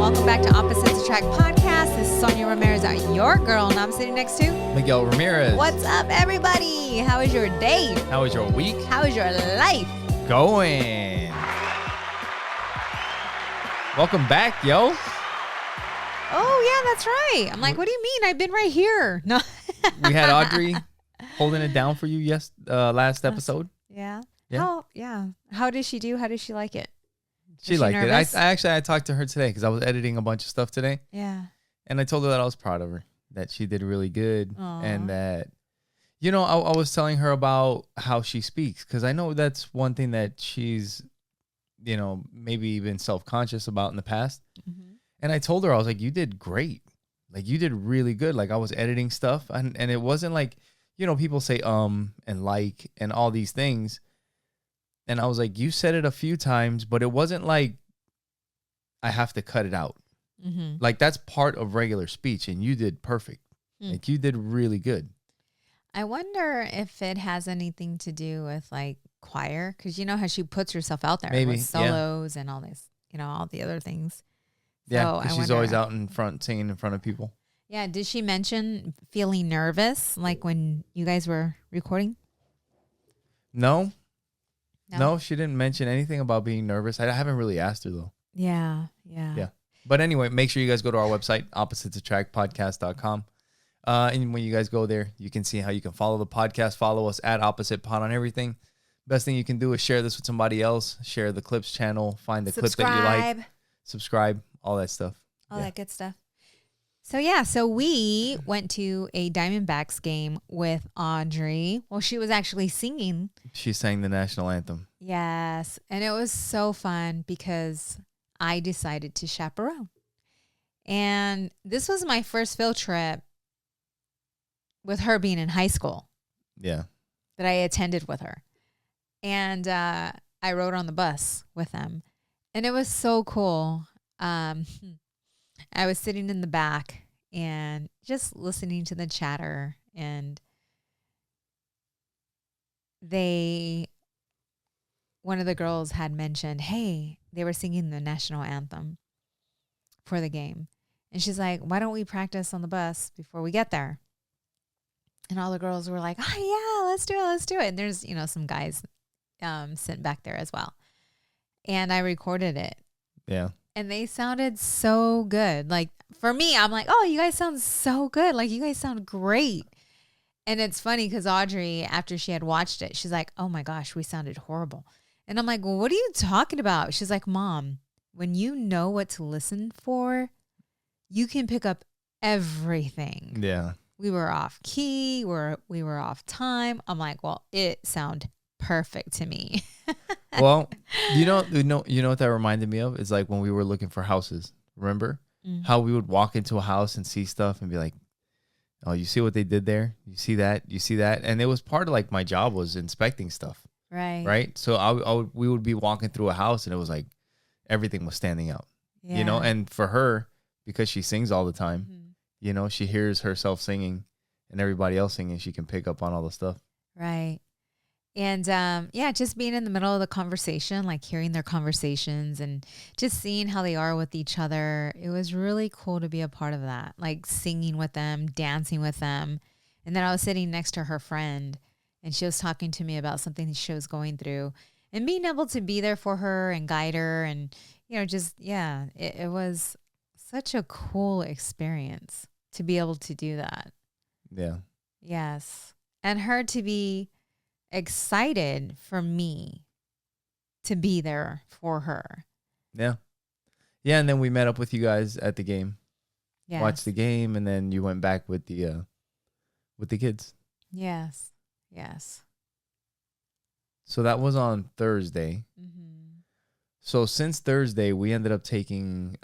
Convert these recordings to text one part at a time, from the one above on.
Welcome back to Opposites Attract Podcast. This is Sonia Ramirez, your girl, and I'm sitting next to Miguel Ramirez. What's up, everybody? How is your day? How was your week? How is your life? Going. Welcome back, yo. Oh, yeah, that's right. I'm like, what do you mean? I've been right here. No. We had Audrey holding it down for you last episode. Yeah. Yeah. How did she do? How did she like it? She liked it. I talked to her today because I was editing a bunch of stuff today. Yeah. And I told her that I was proud of her, that she did really good. Aww. And that, I was telling her about how she speaks because I know that's one thing that she's, maybe even self-conscious about in the past. Mm-hmm. And I told her, I was like, you did great. Like, you did really good. Like, I was editing stuff and it wasn't like, people say and like and all these things. And I was like, you said it a few times, but it wasn't like I have to cut it out. Mm-hmm. Like, that's part of regular speech, and you did perfect. Like, you did really good. I wonder if it has anything to do with, like, choir, because you know how she puts herself out there with solos and all this, all the other things. Yeah, because she's always out in front, singing in front of people. Yeah, did she mention feeling nervous, like when you guys were recording? No, she didn't mention anything about being nervous. I haven't really asked her, though. Yeah. But anyway, make sure you guys go to our website, oppositesattractpodcast.com. And when you guys go there, you can see how you can follow the podcast. Follow us at Opposite Pod on everything. Best thing you can do is share this with somebody else. Share the Clips channel. Find the clip that you like. Subscribe. All that stuff. All that good stuff. So we went to a Diamondbacks game with Audrey. Well, she was actually singing. She sang the national anthem. Yes. And it was so fun because I decided to chaperone. And this was my first field trip with her being in high school. Yeah. That I attended with her. And I rode on the bus with them. And it was so cool. I was sitting in the back and just listening to the chatter, and one of the girls had mentioned, hey, they were singing the national anthem for the game. And she's like, why don't we practice on the bus before we get there? And all the girls were like, oh yeah, let's do it. And there's, some guys sitting back there as well. And I recorded it. Yeah. And they sounded so good. Like, for me, I'm like, oh, you guys sound so good. Like, you guys sound great. And it's funny because Audrey, after she had watched it, she's like, oh my gosh, we sounded horrible. And I'm like, well, what are you talking about? She's like, Mom, when you know what to listen for, you can pick up everything. Yeah. We were off key. We were off time. I'm like, well, it sounded perfect to me. Well, you know what that reminded me of is like when we were looking for houses. Remember how we would walk into a house and see stuff and be like, "Oh, you see what they did there? You see that? You see that?" And it was part of like my job was inspecting stuff. Right. Right. So we would be walking through a house and it was like everything was standing out. Yeah. And for her, because she sings all the time, she hears herself singing and everybody else singing, she can pick up on all the stuff. Right. And, just being in the middle of the conversation, like hearing their conversations and just seeing how they are with each other. It was really cool to be a part of that, like singing with them, dancing with them. And then I was sitting next to her friend and she was talking to me about something that she was going through and being able to be there for her and guide her. And, it was such a cool experience to be able to do that. Yeah. Yes. And her to be excited for me to be there for her. Yeah. And then we met up with you guys at the game. Yes. Watched the game, and then you went back with the kids. Yes. So that was on Thursday. Mm-hmm. So since Thursday, I ended up taking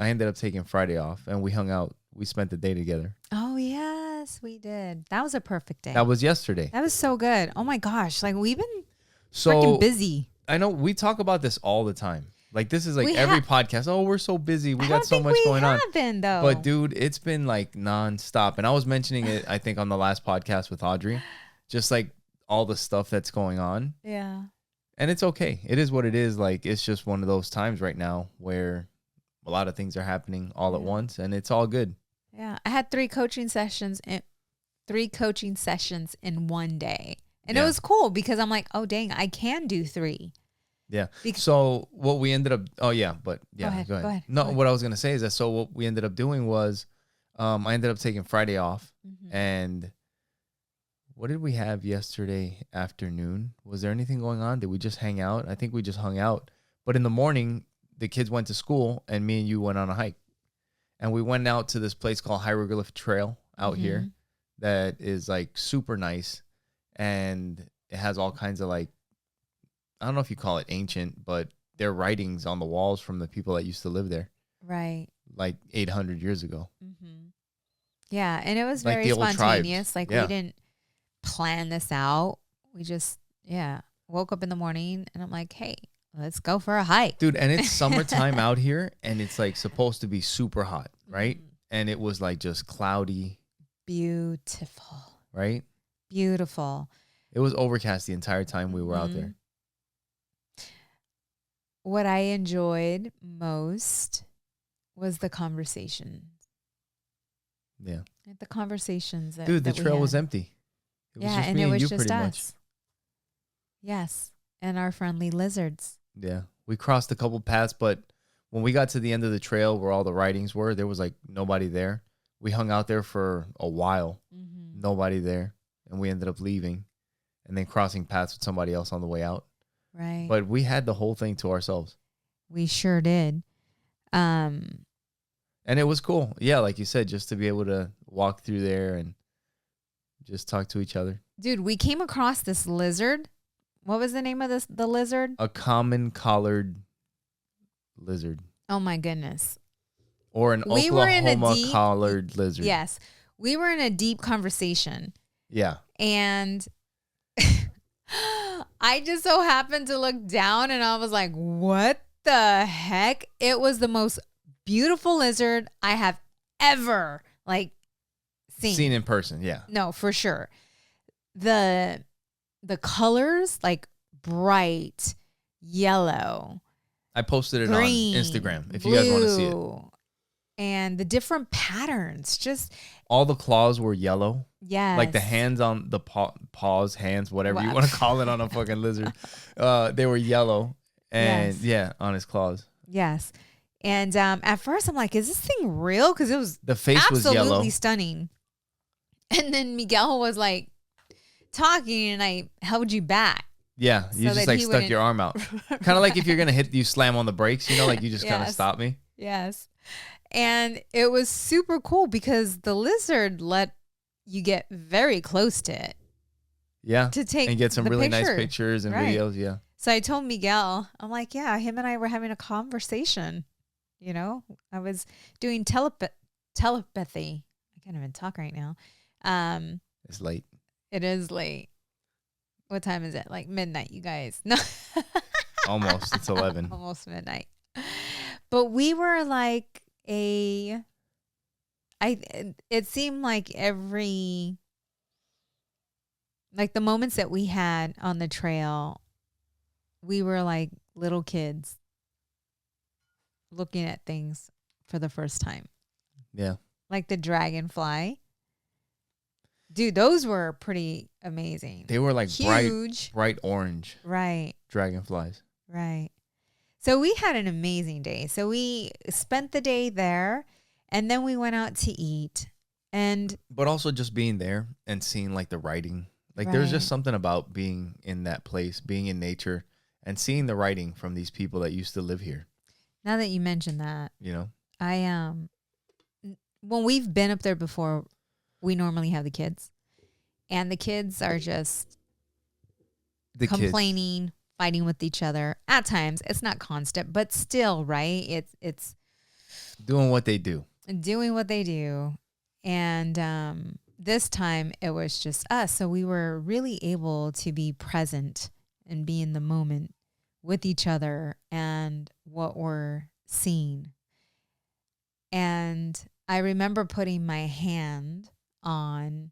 Friday off, and we hung out. We spent the day together. Oh yes, we did. That was a perfect day. That was yesterday. That was so good. Oh my gosh, like we've been freaking busy. I know we talk about this all the time. Like this is like every podcast. Oh, we're so busy. We got so much going on. Though. But dude, it's been like nonstop. And I was mentioning it, I think, on the last podcast with Audrey, just like all the stuff that's going on. Yeah. And it's okay. It is what it is. Like it's just one of those times right now where a lot of things are happening all at Yeah. once, and it's all good. Yeah. I had 3 coaching sessions in one day. And it Yeah. was cool because I'm like, oh dang, I can do 3. Yeah. Because, So what we ended up, oh yeah, but yeah, go ahead. No, Go ahead. what I was gonna say is that so what we ended up doing was, I ended up taking Friday off, Mm-hmm. and what did we have yesterday afternoon? Was there anything going on? Did we just hang out? I think we just hung out. But in the morning, the kids went to school, and me and you went on a hike, and we went out to this place called Hieroglyph Trail out here, that is like super nice, and it has all kinds of like, I don't know if you call it ancient, but there are writings on the walls from the people that used to live there, Right. like 800 years ago. Mm-hmm. Yeah. And it was Like very the old spontaneous. tribes. Like we Yeah. didn't plan this out. We just, woke up in the morning and I'm like, hey, let's go for a hike. Dude, and it's summertime out here, and it's like supposed to be super hot, right? Mhm. And it was like just cloudy, Beautiful. right? Beautiful. It was overcast the entire time we were out Mhm. there. What I enjoyed most was the conversations. Yeah. The conversations that Dude, the that we trail was had. empty. It was Yeah, just and me it and was you just pretty us. much. Yes, and our friendly lizards. Yeah. We crossed a couple paths, but when we got to the end of the trail where all the writings were, there was like nobody there. We hung out there for a while, Mm-hmm. nobody there, and we ended up leaving and then crossing paths with somebody else on the way out. Right. But we had the whole thing to ourselves. We sure did. And it was cool. Yeah, like you said, just to be able to walk through there and just talk to each other. Dude, we came across this lizard. What was the name of the lizard? A common collared lizard. Oh my goodness. Or an We were in a Oklahoma deep- collared lizard. Yes. We were in a deep conversation Yeah. and I just so happened to look down and I was like, what the heck? It was the most beautiful lizard I have ever seen in person. Yeah. No, for sure. The colors, like bright yellow, I posted it green, on Instagram if you guys want to see it. blue, and the different patterns. Just All the claws were yellow. yes, Like the hands on the paws, hands, whatever you Wow. want to call it on a fucking lizard. They were yellow. And Yes. on his claws. Yes. And at first I'm like, is this thing real? Because it was The face was yellow. absolutely stunning. And then Miguel was like talking and I held you back. Yeah, you So just that like he stuck your arm out. Kind of like if you're going to hit, you slam on the brakes, like you just kind of Yes. stop me. Yes. And it was super cool because the lizard let you get very close to it Yeah. to take And get some the really nice picture. pictures and Right. videos. Yeah. So I told Miguel, I'm like, yeah, him and I were having a conversation. I was doing telepathy. I can't even talk right now. It's late. It is late. What time is it? Like midnight, you guys. No. Almost. It's 11. Almost midnight. But we were like it seemed like the moments that we had on the trail, we were like little kids looking at things for the first time. Yeah. Like the dragonfly. Dude, those were pretty amazing. They were like huge. bright orange Right. dragonflies. Right. So we had an amazing day. So we spent the day there and then we went out to eat. And But also just being there and seeing like the writing. Like there's just Right. something about being in that place, being in nature and seeing the writing from these people that used to live here, now that you mentioned that, I when we've been up there before, we normally have the kids. And the kids are just The kids. complaining, fighting with each other. At times, it's not constant, but still, right? It's Doing what they do. doing what they do. And this time it was just us. So we were really able to be present and be in the moment with each other and what we're seeing. And I remember putting my hand on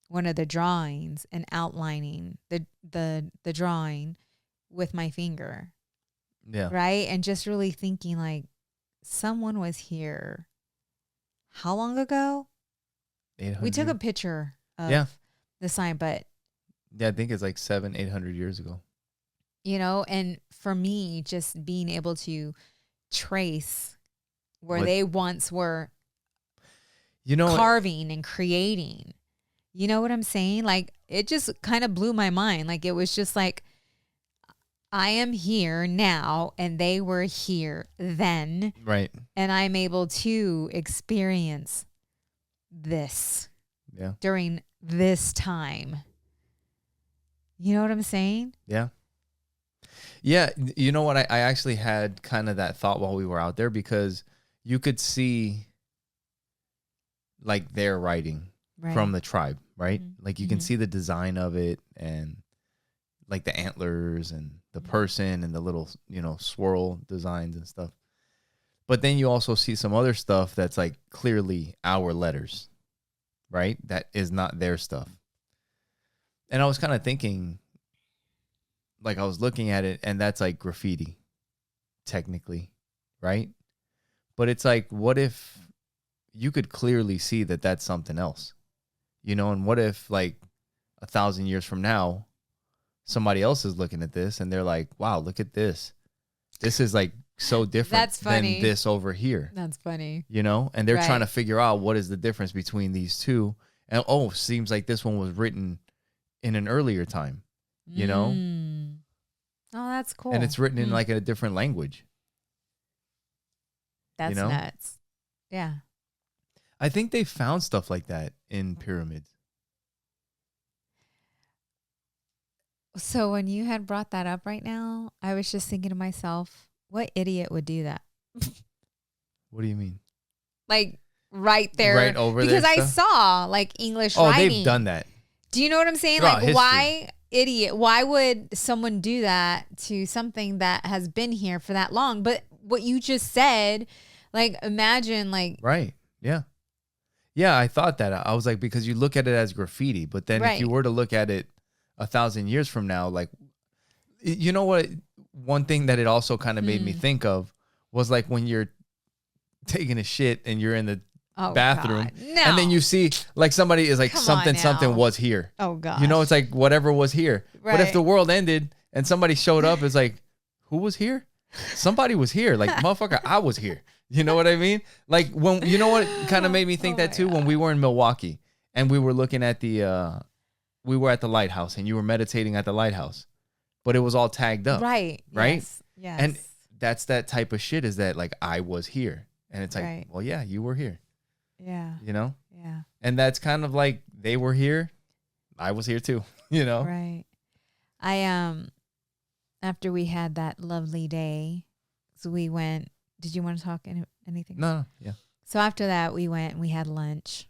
one of the drawings and outlining the drawing with my finger. Yeah. Right. And just really thinking like, someone was here. How long ago? 800. We took a picture of Yeah. the sign, but Yeah, I think it's like 700-800 years ago. and for me, just being able to trace where What they once were you know? carving and creating. You know what I'm saying? Like, it just kind of blew my mind. Like, it was just like, I am here now and they were here then. Right. And I'm able to experience this Yeah. during this time. You know what I'm saying? Yeah. Yeah. You know what? I actually had kind of that thought while we were out there, because you could see like their writing from the tribe, right? Mm-hmm. Like you can see the design of it, and like the antlers and the person and the little, swirl designs and stuff. But then you also see some other stuff that's like clearly our letters, right? That is not their stuff. And I was kind of thinking, like I was looking at it, and that's like graffiti, technically, right? But it's like, what if you could clearly see that that's something else, and what if like 1,000 years from now, somebody else is looking at this and they're like, wow, look at this. This is like so different than this over here. That's funny. And they're trying to figure out what is the difference between these two. And seems like this one was written in an earlier time, Oh, that's cool. And it's written in like a different language. That's nuts. Yeah. I think they found stuff like that in pyramids. So when you had brought that up right now, I was just thinking to myself, what idiot would do that? What do you mean? Like right there. Right over there? Because I saw like English writing. Oh, they've done that. Do you know what I'm saying? Throughout Like history. Why, idiot? Why would someone do that to something that has been here for that long? But what you just said, like imagine like. Right. Yeah. Yeah, I thought that. I was like, because you look at it as graffiti, but then if you were to look at it 1,000 years from now, like, you know what? One thing that it also kind of made me think of was like when you're taking a shit and you're in the bathroom, no. and then you see like somebody is like, something was here. Oh God. It's like whatever was here. Right. But if the world ended and somebody showed up, it's like, who was here? Somebody was here. Like, motherfucker, I was here. You know what I mean? Like when, you know what kind of made me think that too? God. When we were in Milwaukee and we were looking at we were at the lighthouse and you were meditating at the lighthouse, but it was all tagged up. Right. Right. Yes. And that's that type of shit, is that like, I was here. And it's like, well, yeah, you were here. Yeah. Yeah. And And that's kind of like, they were here. I was here too, Right. I, after we had that lovely day, so we went, did you want to talk anything? No. Yeah. So after that, we went and we had lunch.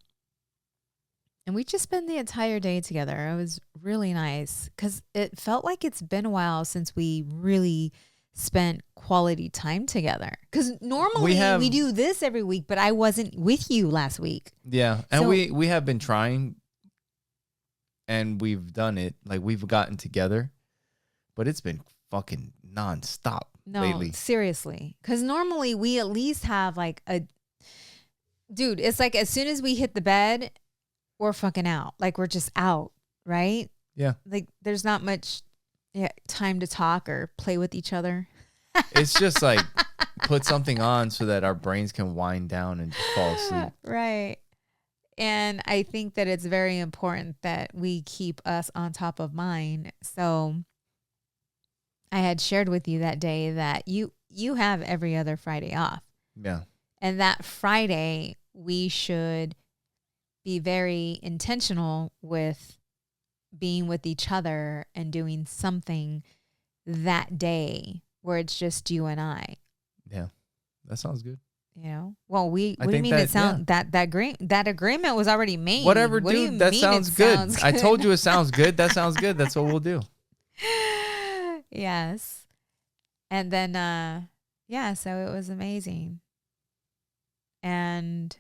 And we just spent the entire day together. It was really nice because it felt like it's been a while since we really spent quality time together. Because normally we do this every week, but I wasn't with you last week. Yeah. And we have been trying, and we've done it. Like, we've gotten together, but it's been fucking nonstop lately. Seriously. Because normally we at least have like dude, it's like as soon as we hit the bed, we're fucking out. Like, we're just out, right? Yeah. Like, there's not much time to talk or play with each other. It's just like put something on so that our brains can wind down and just fall asleep. Right. And I think that it's very important that we keep us on top of mind. So I had shared with you that day that you have every other Friday off. Yeah. And that Friday, we should be very intentional with being with each other and doing something that day where it's just you and I. Yeah. That sounds good. Well, what do you mean that agreement was already made? Whatever, dude, that sounds good. I told you it sounds good. That sounds good. That's what we'll do. Yes. And then so it was amazing. And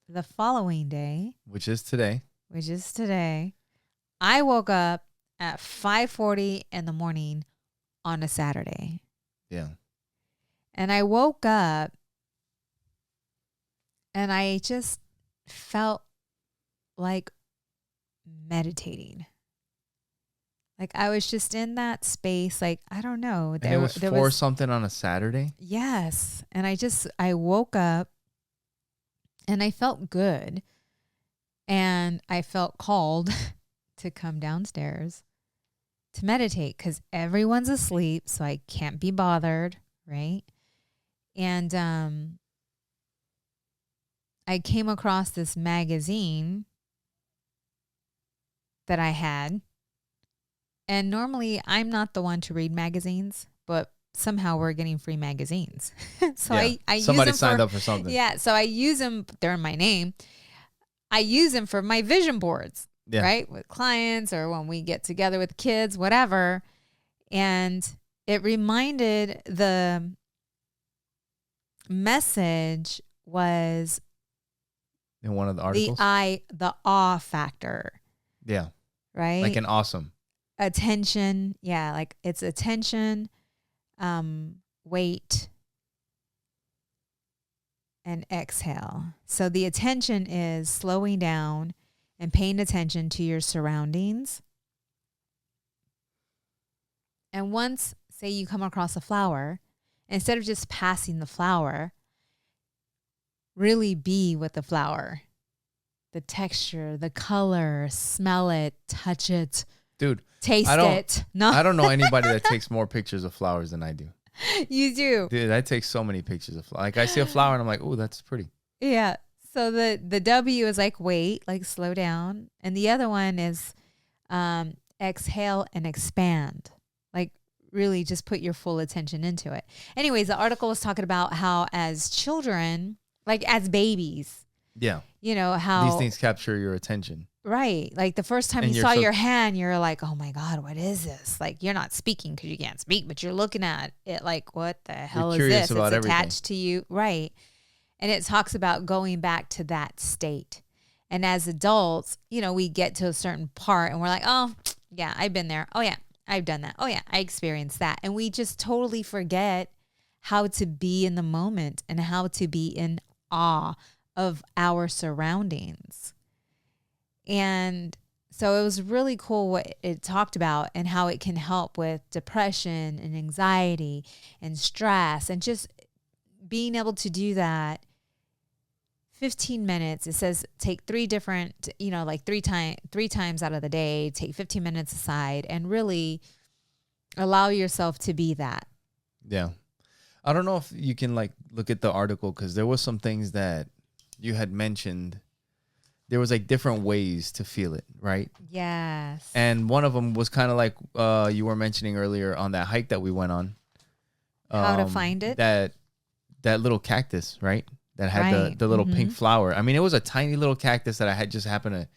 the following day, which is today, I woke up at 5:40 in the morning on a Saturday. Yeah. And I woke up and I just felt like meditating. Like I was just in that space. Like, I don't know. And it was There for was, something on a Saturday? yes. And I woke up and I felt good. And I felt called to come downstairs to meditate because everyone's asleep. So I can't be bothered. Right. And I came across this magazine that I had. And normally I'm not the one to read magazines, but somehow we're getting free magazines. So Yeah. I use Somebody them signed for, up for something. yeah. So I use them. They're in my name. I use them for my vision boards, Yeah. right? With clients or when we get together with kids, whatever. And it reminded the message was In one of the articles? the awe factor, Yeah. right? Like an awesome. Attention. Yeah. Like it's attention, weight, and exhale. So the attention is slowing down and paying attention to your surroundings. And once, say, you come across a flower, instead of just passing the flower, really be with the flower. The texture, the color, smell it, touch it, Dude, taste it. No, I don't know anybody that takes more pictures of flowers than I do. you do. Dude, I take so many pictures of flowers. Like I see a flower and I'm like, oh, that's pretty. Yeah. So the W is like wait, like slow down. And the other one is exhale and expand. Like really just put your full attention into it. Anyways, the article was talking about how as children, like as babies, Yeah. you know, how These things capture your attention. right. Like the first time And you you're saw so- your hand, you're like, oh my God, what is this? Like you're not speaking because you can't speak, but you're looking at it like, what the hell is curious this? about It's everything. attached to you. Right. And it talks about going back to that state. And as adults, you know, we get to a certain part and we're like, oh, yeah, I've been there. Oh, yeah, I've done that. Oh, yeah, I experienced that. And we just totally forget how to be in the moment and how to be in awe of our surroundings. And so it was really cool what it talked about and how it can help with depression and anxiety and stress and just being able to do that 15 minutes. It says take three different, you know, like three times out of the day, take 15 minutes aside and really allow yourself to be that. Yeah. I don't know if you can like look at the article because there was some things that you had mentioned. There was like different ways to feel it, right? Yes. And one of them was kind of like you were mentioning earlier on that hike that we went on. How to find it? That little cactus, right? That had Right. the little Mhm. pink flower. I mean, it was a tiny little cactus that I had just happened to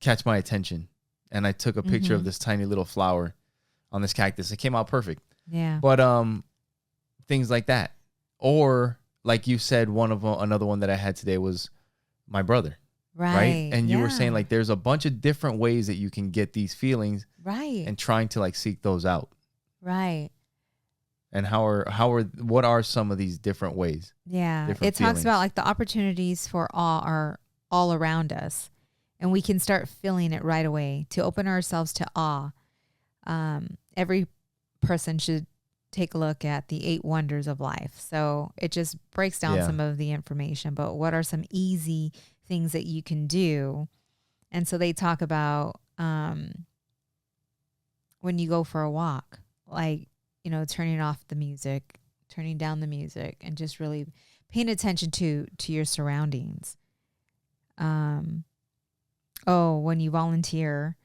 catch my attention. And I took a picture of this tiny little flower on this cactus. It came out perfect. Yeah. But things like that. Or like you said, another one that I had today was my brother. Right. And you were saying like there's a bunch of different ways that you can get these feelings right. and trying to like seek those out. Right. And what are some of these different ways? Yeah. Different It talks feelings. about like the opportunities for awe are all around us. And we can start feeling it right away to open ourselves to awe. Every person should take a look at the 8 wonders of life. So it just breaks down some of the information, but what are some easy things that you can do? And so they talk about when you go for a walk, like, you know, turning off the music, turning down the music, and just really paying attention to your surroundings. When you volunteer,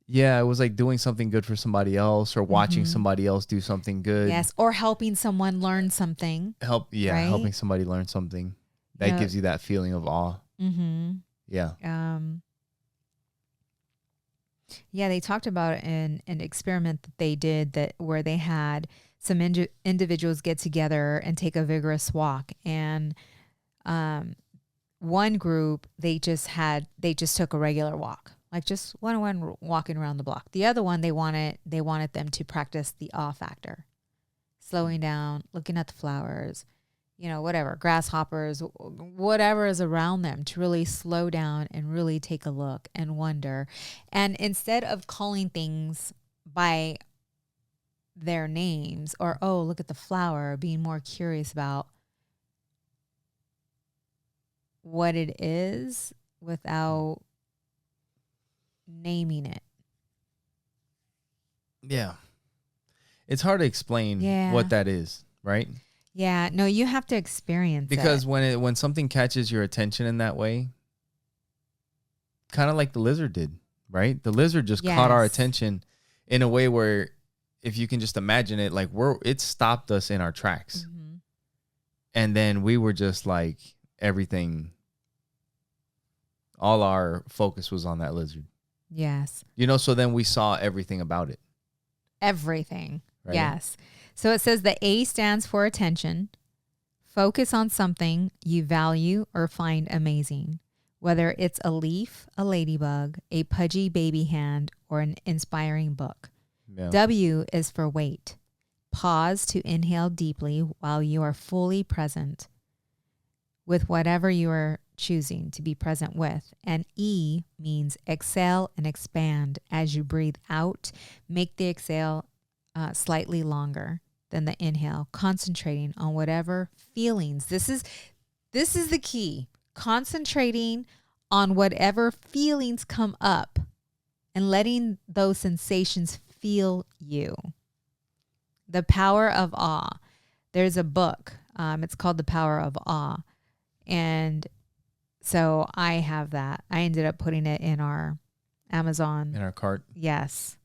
yeah, it was like doing something good for somebody else or watching somebody else do something good. yes, or helping someone learn something. Helping right? somebody learn something. That gives you that feeling of awe. Mm-hmm. Yeah. Yeah, they talked about an experiment that they did where they had some individuals get together and take a vigorous walk. And one group, they just took a regular walk, like just one walking around the block. The other one, they wanted them to practice the awe factor. slowing down, looking at the flowers, whatever, grasshoppers, whatever is around them, to really slow down and really take a look and wonder. And instead of calling things by their names, or, oh, look at the flower, being more curious about what it is without naming it. Yeah. It's hard to explain what that is, right? Yeah, no, you have to experience because it. when something catches your attention in that way, kind of like the lizard did, right? The lizard just caught our attention in a way where, if you can just imagine it, like it stopped us in our tracks. Mm-hmm. And then we were just like, everything, all our focus was on that lizard. Yes. So then we saw everything about it. Everything. Right? Yes. So it says the A stands for attention. Focus on something you value or find amazing, whether it's a leaf, a ladybug, a pudgy baby hand, or an inspiring book. Yeah. W is for wait. Pause to inhale deeply while you are fully present with whatever you are choosing to be present with. And E means exhale and expand as you breathe out. Make the exhale slightly longer than the inhale, concentrating on whatever feelings. This is the key. Concentrating on whatever feelings come up and letting those sensations feel you. The Power of Awe. There's a book. It's called The Power of Awe. And so I have that. I ended up putting it in our Amazon. In our cart. Yes.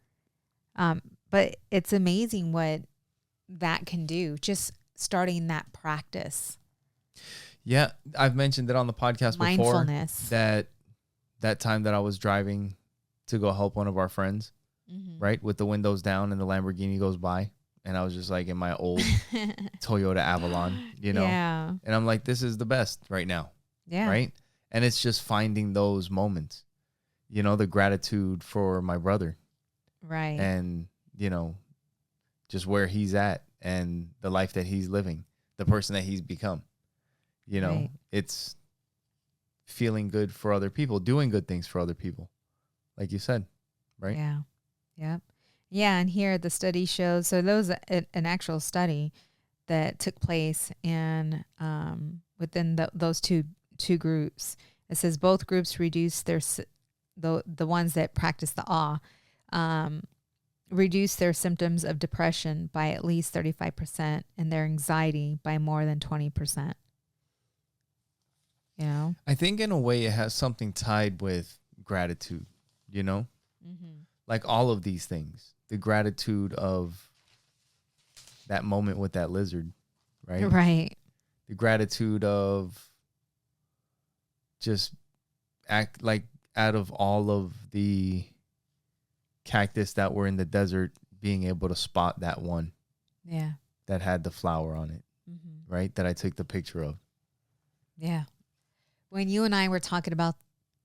But it's amazing what that can do, just starting that practice. Yeah, I've mentioned it on the podcast before. Mindfulness. That time that I was driving to go help one of our friends, right, with the windows down and the Lamborghini goes by, and I was just like in my old Toyota Avalon, Yeah. And I'm like, this is the best right now. Yeah. Right? And it's just finding those moments, the gratitude for my brother. Right. And, just where he's at and the life that he's living, the person that he's become. Right. It's feeling good for other people, doing good things for other people, like you said, right? Yeah. Yep. Yeah. And here the study shows, so there was an actual study that took place in within those two groups. It says both groups reduced the ones that practice the awe, reduce their symptoms of depression by at least 35% and their anxiety by more than 20%. I think in a way it has something tied with gratitude, like all of these things, the gratitude of that moment with that lizard, right? Right. The gratitude of just act like out of all of the cactus that were in the desert, being able to spot that one. Yeah. That had the flower on it, right? That I took the picture of. Yeah. When you and I were talking about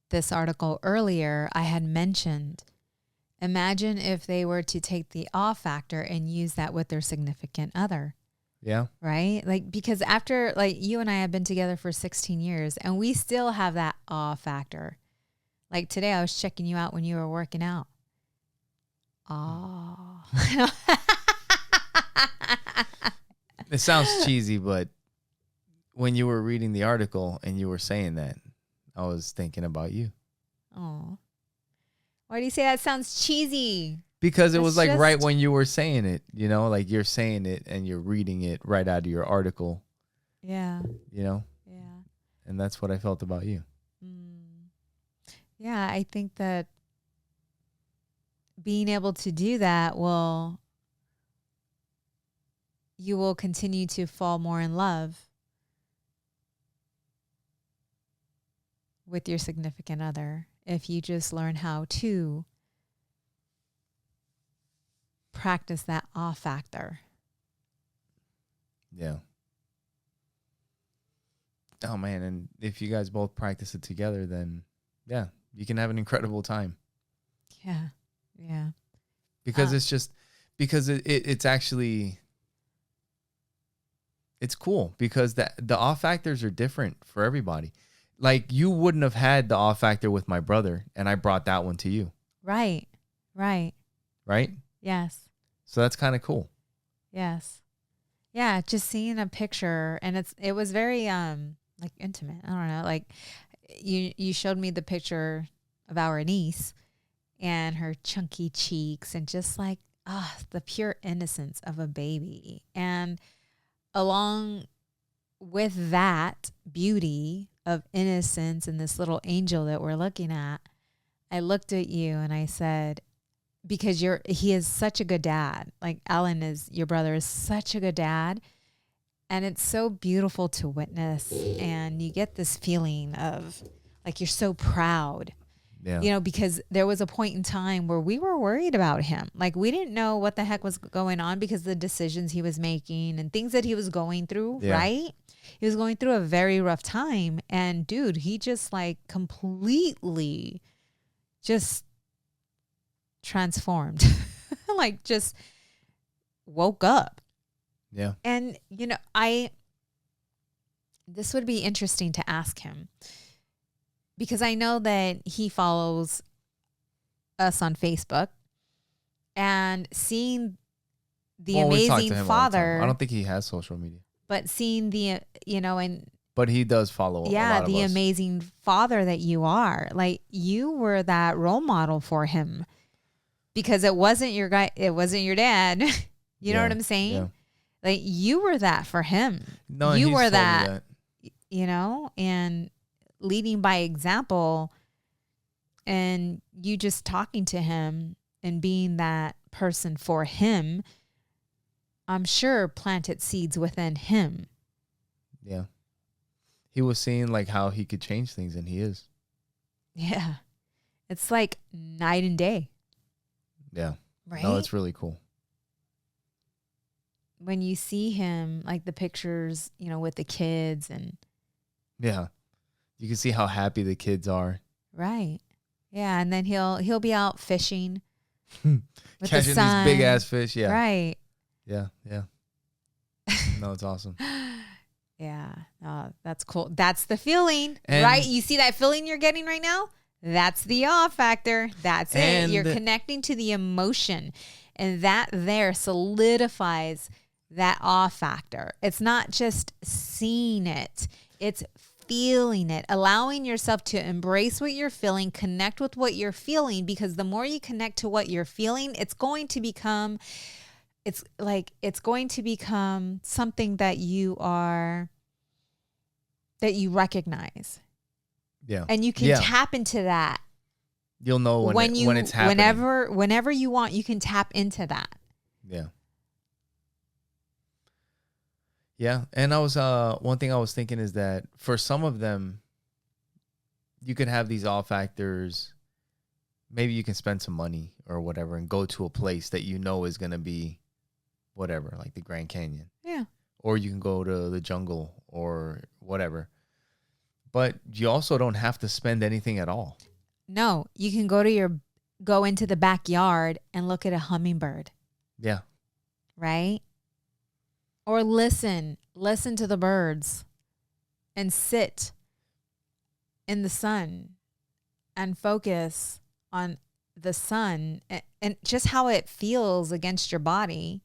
this article earlier, I had mentioned, imagine if they were to take the awe factor and use that with their significant other. Yeah. Right? Like, because after, like, you and I have been together for 16 years and we still have that awe factor. Like today I was checking you out when you were working out. Oh. It sounds cheesy, but when you were reading the article and you were saying that, I was thinking about you. Oh. Why do you say that sounds cheesy? Because it was like right when you were saying it, like you're saying it and you're reading it right out of your article. Yeah. Yeah. And that's what I felt about you. Yeah, I think that being able to do that you will continue to fall more in love with your significant other if you just learn how to practice that awe factor. Yeah. Oh man, and if you guys both practice it together, then yeah, you can have an incredible time. Yeah. Because it's just, because it's actually it's cool because the off factors are different for everybody. Like you wouldn't have had the off factor with my brother, and I brought that one to you. Right. Right. Right? Yes. So that's kind of cool. Yes. Yeah, just seeing a picture, and it was very like intimate. I don't know. Like you showed me the picture of our niece and her chunky cheeks and just like the pure innocence of a baby. And along with that beauty of innocence and this little angel that we're looking at, I looked at you and I said, because he is such a good dad. Like Alan your brother is such a good dad. And it's so beautiful to witness. And you get this feeling of like, you're so proud, because there was a point in time where we were worried about him. Like we didn't know what the heck was going on because of the decisions he was making and things that he was going through. Yeah. Right. He was going through a very rough time. And dude, he just like completely just transformed, like just woke up. Yeah. And, this would be interesting to ask him because I know that he follows us on Facebook and seeing the amazing father. I don't think he has social media, but seeing but he does follow. Yeah. A lot of us. Amazing father that you are. Like you were that role model for him. Because it wasn't your guy, it wasn't your dad. You know what I'm saying? Yeah. Like you were that for him. No, you were that, and leading by example, and you just talking to him and being that person for him, I'm sure planted seeds within him. Yeah. He was seeing like how he could change things, and he is. Yeah. It's like night and day. Yeah. Right. No, it's really cool. When you see him, like the pictures, with the kids and. Yeah. You can see how happy the kids are. Right. Yeah. And then he'll be out fishing. With catching these big ass fish. Yeah. Right. Yeah. Yeah. No, it's awesome. Yeah. That's cool. That's the feeling, right? You see that feeling you're getting right now? That's the awe factor. That's it. You're connecting to the emotion, and that there solidifies that awe factor. It's not just seeing it. It's feeling it, allowing yourself to embrace what you're feeling, connect with what you're feeling, because the more you connect to what you're feeling, it's going to become something that you recognize. Yeah. And you can tap into that. You'll know when it's happening. Whenever you want, you can tap into that. Yeah. Yeah. And I was one thing I was thinking is that for some of them, you could have these all factors. Maybe you can spend some money or whatever and go to a place that you know is gonna be whatever, like the Grand Canyon. Yeah. Or you can go to the jungle or whatever. But you also don't have to spend anything at all. No, you can go into the backyard and look at a hummingbird. Yeah. Right? Or listen to the birds and sit in the sun and focus on the sun and just how it feels against your body.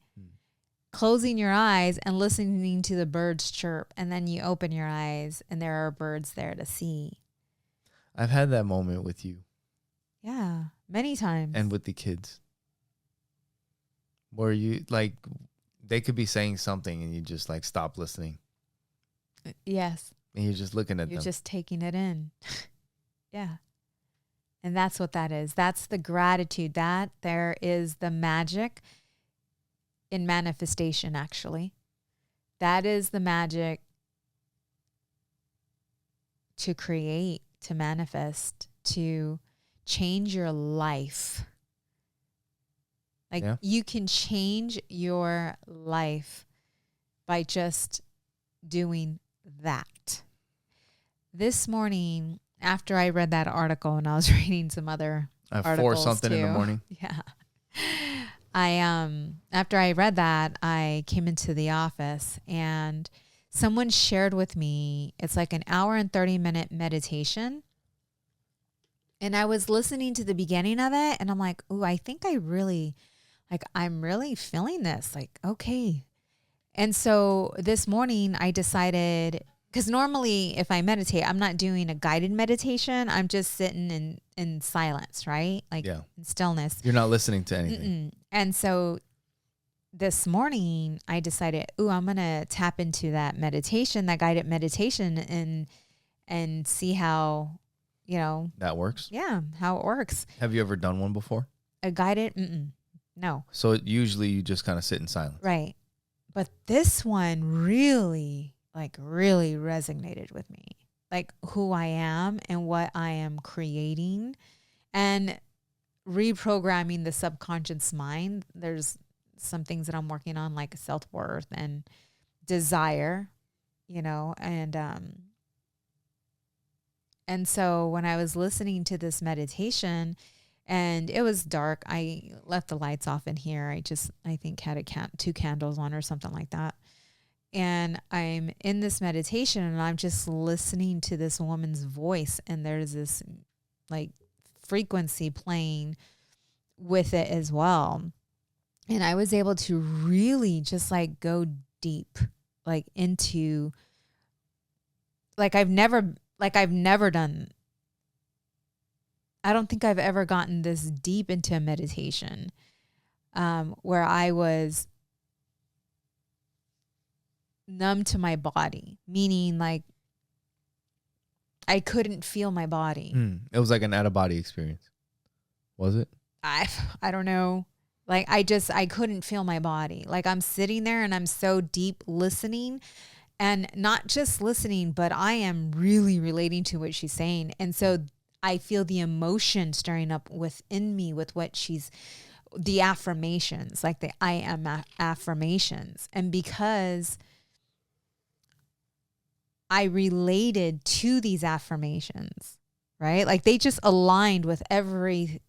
Closing your eyes and listening to the birds chirp, and then you open your eyes and there are birds there to see. I've had that moment with you. Yeah, many times. And with the kids. Where you, like, they could be saying something and you just, like, stop listening. Yes. And you're just looking at them. You're just taking it in. Yeah. And that's what that is. That's the gratitude. That there is the magic in manifestation, actually. That is the magic to create, to manifest, to change your life. Like you can change your life by just doing that. This morning, after I read that article and I was reading some other articles 4 something too, in the morning. Yeah. After I read that, I came into the office and someone shared with me, it's like an hour and 30-minute meditation. And I was listening to the beginning of it and I'm like, ooh, I think I'm really feeling this. Like, okay. And so this morning I decided, because normally if I meditate, I'm not doing a guided meditation. I'm just sitting in silence, right? Like in stillness. You're not listening to anything. And so this morning I decided, ooh, I'm going to tap into that meditation, that guided meditation and see how, that works. Yeah. How it works. Have you ever done one before? A guided? No. So usually you just kind of sit in silence. Right. But this one really resonated with me. Like who I am and what I am creating and reprogramming the subconscious mind. There's some things that I'm working on, like self-worth and desire, and so when I was listening to this meditation and it was dark, I left the lights off in here. I think had two candles on or something like that. And I'm in this meditation and I'm just listening to this woman's voice and there's this like frequency playing with it as well. And I was able to really just like go deep, like into, I've never done, I don't think I've ever gotten this deep into a meditation, where I was numb to my body, meaning like I couldn't feel my body. It was like an out of body experience. Was it? I don't know. Like I couldn't feel my body. Like I'm sitting there and I'm so deep listening, and not just listening, but I am really relating to what she's saying. And so I feel the emotion stirring up within me with what the affirmations, like the I am affirmations. And because I related to these affirmations, right? Like they just aligned with everything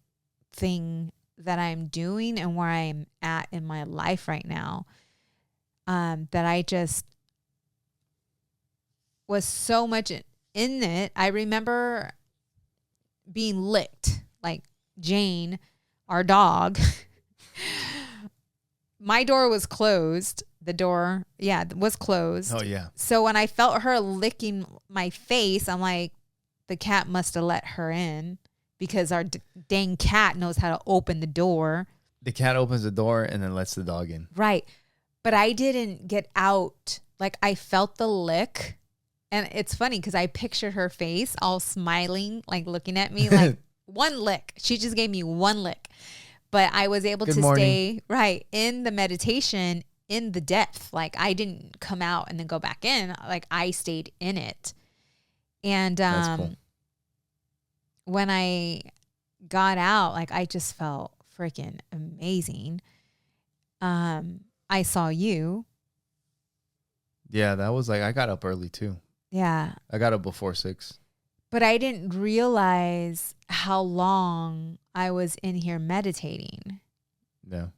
that I'm doing and where I'm at in my life right now. That I just was so much in it. I remember being licked, like Jane, our dog. My door was closed. The door, was closed. Oh, yeah. So when I felt her licking my face, I'm like, the cat must have let her in because our dang cat knows how to open the door. The cat opens the door and then lets the dog in. Right. But I didn't get out. Like I felt the lick. And it's funny because I pictured her face all smiling, like looking at me like one lick. She just gave me one lick. But I was able to stay right in the meditation in the depth. Like I didn't come out and then go back in. Like I stayed in it. And That's cool. When I got out, like I just felt freaking amazing. I saw you. Yeah, that was like, I got up early too. Yeah. I got up before 6. But I didn't realize how long I was in here meditating. Yeah.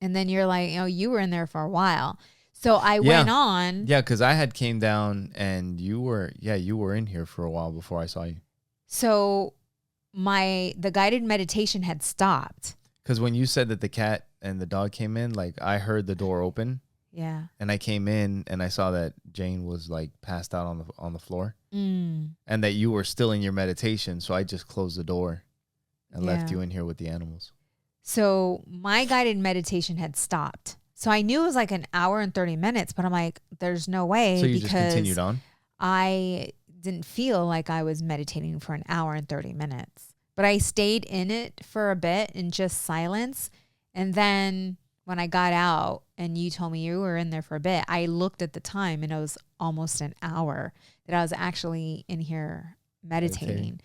And then you're like, you were in there for a while. So I went on. Yeah, because I had came down and you were in here for a while before I saw you. So the guided meditation had stopped. Because when you said that the cat and the dog came in, like I heard the door open. Yeah. And I came in and I saw that Jane was like passed out on the floor. And that you were still in your meditation. So I just closed the door and left you in here with the animals. So my guided meditation had stopped. So I knew it was like an hour and 30 minutes, but I'm like, there's no way. So you just continued on? I didn't feel like I was meditating for an hour and 30 minutes. But I stayed in it for a bit in just silence. And then when I got out and you told me you were in there for a bit, I looked at the time and it was almost an hour that I was actually in here meditating.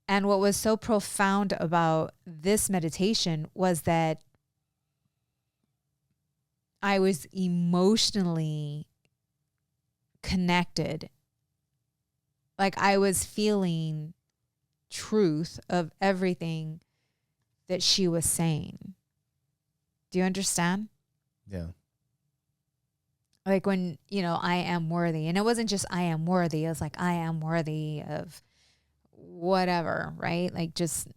And what was so profound about this meditation was that I was emotionally connected. Like I was feeling truth of everything that she was saying. Do you understand? Yeah. Like when, I am worthy. And it wasn't just I am worthy. It was like I am worthy of whatever, right? Like just,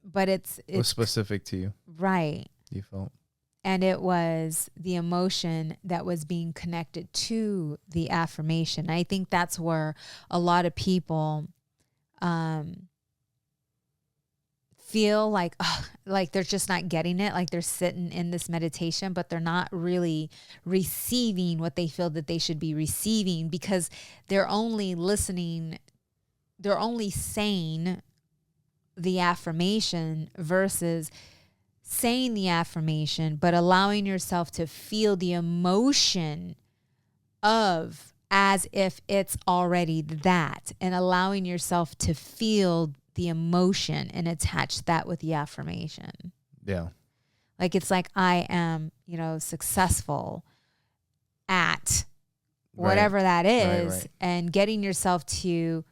but it's It was specific to you. Right. You felt. And it was the emotion that was being connected to the affirmation. I think that's where a lot of people feel like, like they're just not getting it. Like they're sitting in this meditation, but they're not really receiving what they feel that they should be receiving, because they're only listening. They're only saying the affirmation versus saying the affirmation, but allowing yourself to feel the emotion of as if it's already that, and allowing yourself to feel the emotion and attach that with the affirmation. Yeah. Like it's like I am, successful at whatever that is, right. and getting yourself to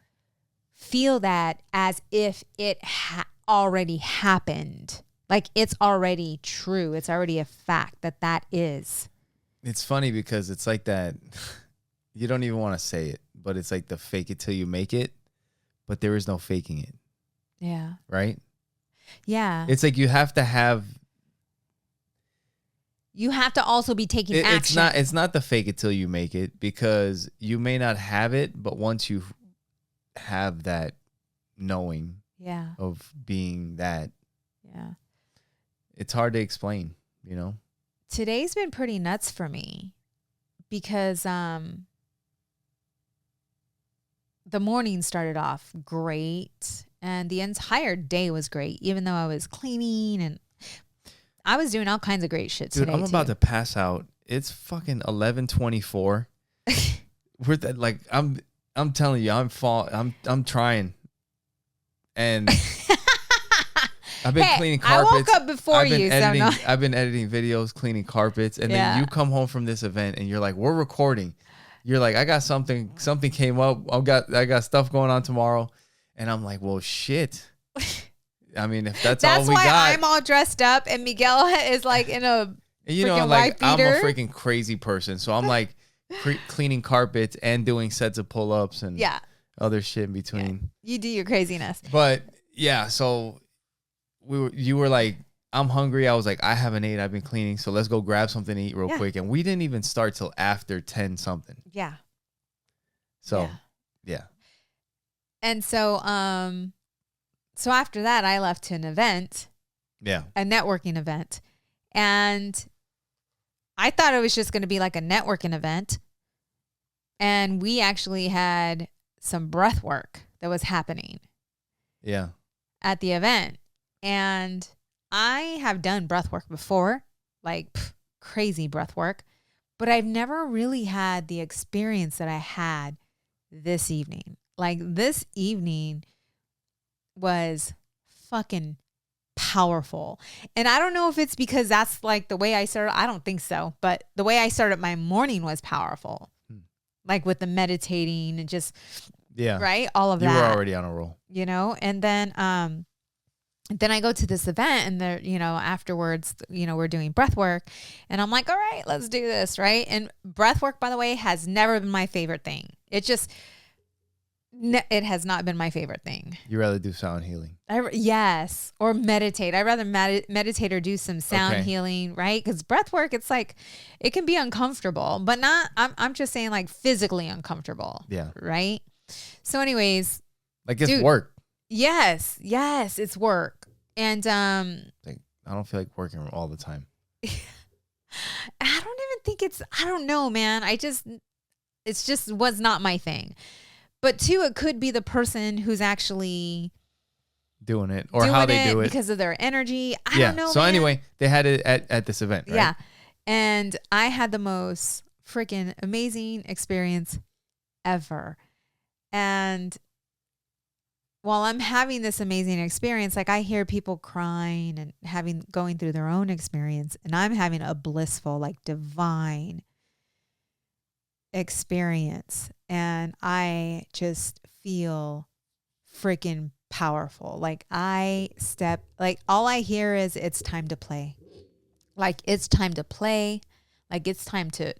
feel that as if it already happened. Like it's already true. It's already a fact that is. It's funny because it's like that. You don't even want to say it, but it's like the fake it till you make it, but there is no faking it. Yeah. Right? Yeah. It's like you have to also be taking action. It's not the fake it till you make it, because you may not have it, but once you have that knowing of being that, it's hard to explain, Today's been pretty nuts for me because the morning started off great and the entire day was great, even though I was cleaning and I was doing all kinds of great shit today. Dude, I'm about to pass out. It's fucking 11:24. We're like I'm telling you, I'm trying. And I've been cleaning carpets. I woke up before I've been editing videos, cleaning carpets, and then you come home from this event and you're like, we're recording. You're like, I got something came up. I got stuff going on tomorrow. And I'm like, well, shit. I mean, if that's all we got. That's why I'm all dressed up and Miguel is like in a like I'm a freaking crazy person. So I'm like cleaning carpets and doing sets of pull-ups and other shit in between. Yeah. You do your craziness. But yeah, so you were like, I'm hungry. I was like, I haven't ate. I've been cleaning. So let's go grab something to eat real quick. And we didn't even start till after 10 something. Yeah. So, yeah. And so, so after that, I left to an event. Yeah. A networking event. And I thought it was just going to be like a networking event. And we actually had some breath work that was happening. Yeah. At the event. And I have done breath work before, like crazy breath work, but I've never really had the experience that I had this evening. Like this evening was fucking powerful. And I don't know if it's because that's like the way I started. I don't think so. But the way I started my morning was powerful. Like with the meditating and just, right? All of that. You were already on a roll. And then I go to this event and there, afterwards, we're doing breath work and I'm like, all right, let's do this. Right. And breath work, by the way, has never been my favorite thing. It has not been my favorite thing. You rather do sound healing? Yes. Or meditate. I'd rather meditate or do some sound healing, right? Because breath work, it's like, it can be uncomfortable, but not, I'm just saying like physically uncomfortable. Yeah. Right. So anyways. Like it's work. Yes, it's work. And like I don't feel like working all the time. I don't even think I don't know, man. It's just was not my thing. But two, it could be the person who's actually doing it or how they do it because of their energy. I don't know. So man. Anyway, they had it at this event, right? Yeah. And I had the most freaking amazing experience ever. And while I'm having this amazing experience, like I hear people crying and going through their own experience, and I'm having a blissful, like divine experience. And I just feel freaking powerful. Like all I hear is it's time to play. Like it's time to play. Like it's time to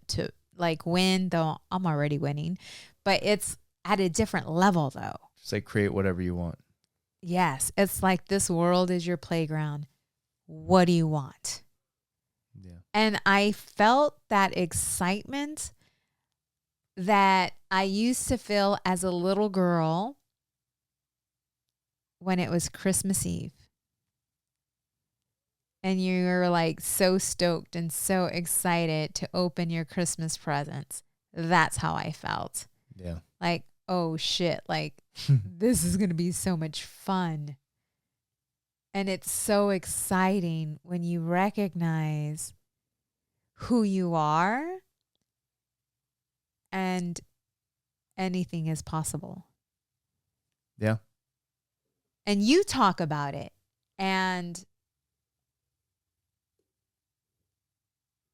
like win, though I'm already winning. But it's at a different level though. Say create whatever you want. Yes. It's like this world is your playground. What do you want? Yeah. And I felt that excitement that I used to feel as a little girl when it was Christmas Eve. And you were like so stoked and so excited to open your Christmas presents. That's how I felt. Yeah. Like, oh shit, like this is going to be so much fun. And it's so exciting when you recognize who you are and anything is possible. Yeah. And you talk about it and